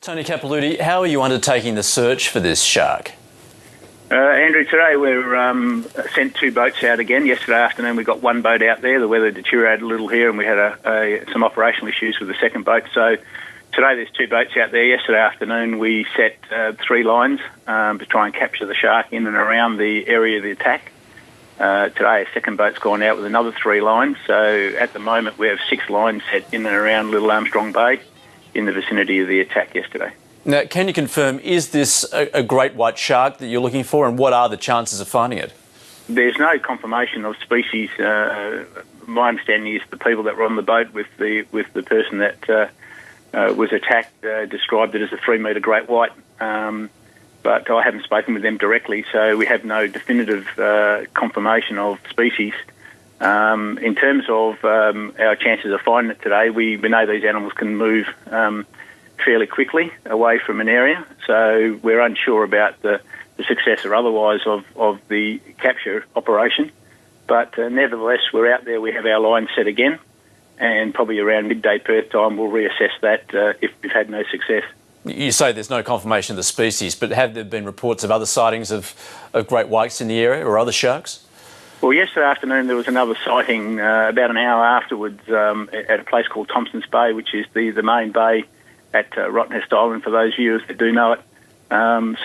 Tony Capilouti, how are you undertaking the search for this shark? Andrew, today we're sent two boats out again. Yesterday afternoon we got one boat out there. The weather deteriorated a little here and we had some operational issues with the second boat. So today there's two boats out there. Yesterday afternoon we set 3 lines to try and capture the shark in and around the area of the attack. Today a second boat's gone out with another 3 lines. So at the moment we have 6 lines set in and around Little Armstrong Bay in the vicinity of the attack yesterday. Now, can you confirm, is this a great white shark that you're looking for, and what are the chances of finding it? There's no confirmation of species. My understanding is the people that were on the boat with the person that was attacked described it as a 3-metre great white, but I haven't spoken with them directly, so we have no definitive confirmation of species. In terms of our chances of finding it today, we know these animals can move fairly quickly away from an area, so we're unsure about the success or otherwise of the capture operation. But nevertheless, we're out there, we have our line set again, and probably around midday Perth time we'll reassess that if we've had no success. You say there's no confirmation of the species, but have there been reports of other sightings of great whites in the area or other sharks? Well, yesterday afternoon there was another sighting about an hour afterwards at a place called Thompson's Bay, which is the main bay at Rottnest Island, for those viewers that do know it. That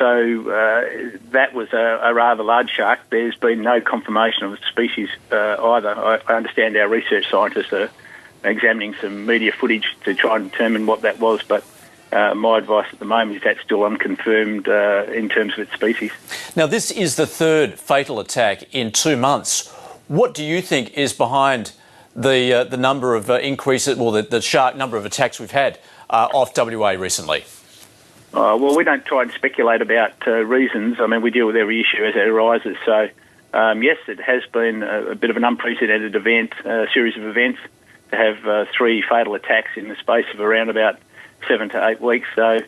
was a rather large shark. There's been no confirmation of the species either. I understand our research scientists are examining some media footage to try and determine what that was, but my advice at the moment is that's still unconfirmed in terms of its species. Now, this is the 3rd fatal attack in 2 months. What do you think is behind the number of increases, well, the shark number of attacks we've had off WA recently? Well, we don't try and speculate about reasons. I mean, we deal with every issue as it arises. So, yes, it has been a bit of an unprecedented event, a series of events, to have 3 fatal attacks in the space of around about 7 to 8 weeks. So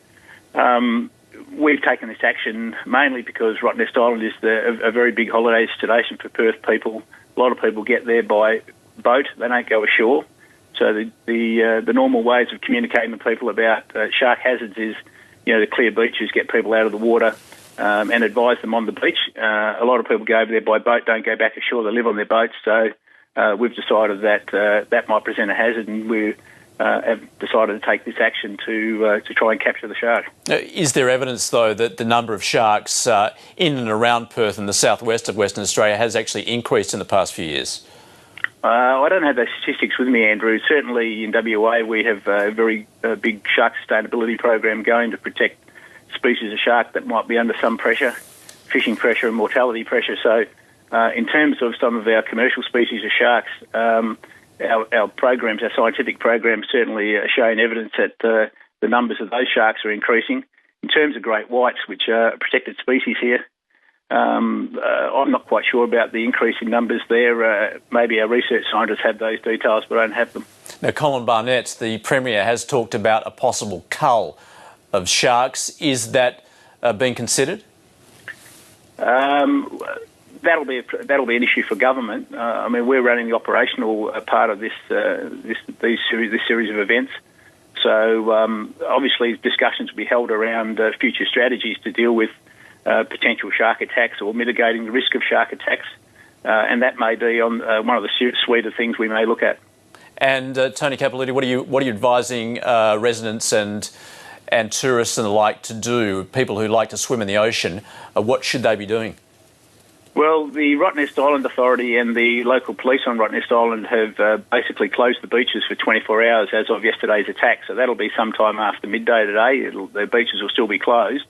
we've taken this action mainly because Rottnest Island is a very big holiday destination for Perth people. A lot of people get there by boat, they don't go ashore. So the normal ways of communicating to people about shark hazards is, the clear beaches, get people out of the water and advise them on the beach. A lot of people go over there by boat, don't go back ashore, they live on their boats. So we've decided that that might present a hazard, and we have decided to take this action to try and capture the shark. Is there evidence, though, that the number of sharks in and around Perth and the southwest of Western Australia has actually increased in the past few years? I don't have those statistics with me, Andrew. Certainly in WA we have a very big shark sustainability program going to protect species of shark that might be under some pressure, fishing pressure and mortality pressure. So in terms of some of our commercial species of sharks, our programs, our scientific programs certainly are showing evidence that the numbers of those sharks are increasing. In terms of great whites, which are a protected species here, I'm not quite sure about the increase in numbers there. Maybe our research scientists have those details, but I don't have them. Now, Colin Barnett, the Premier, has talked about a possible cull of sharks. Is that being considered? That'll be an issue for government. I mean, we're running the operational part of this series of events. So obviously discussions will be held around future strategies to deal with potential shark attacks or mitigating the risk of shark attacks, and that may be on one of the suite of things we may look at. And Tony Capilouti, what are you advising residents and tourists and the like to do? People who like to swim in the ocean, what should they be doing? Well, the Rottnest Island Authority and the local police on Rottnest Island have basically closed the beaches for 24 hours as of yesterday's attack, so that'll be sometime after midday today. The beaches will still be closed.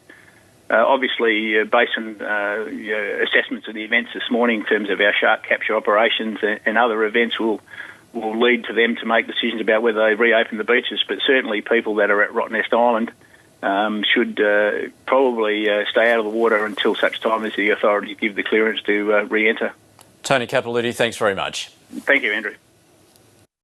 Obviously, based on assessments of the events this morning in terms of our shark capture operations and other events will lead to them to make decisions about whether they reopen the beaches. But certainly people that are at Rottnest Island should probably stay out of the water until such time as the authorities give the clearance to re-enter. Tony Capilouti, thanks very much. Thank you, Andrew.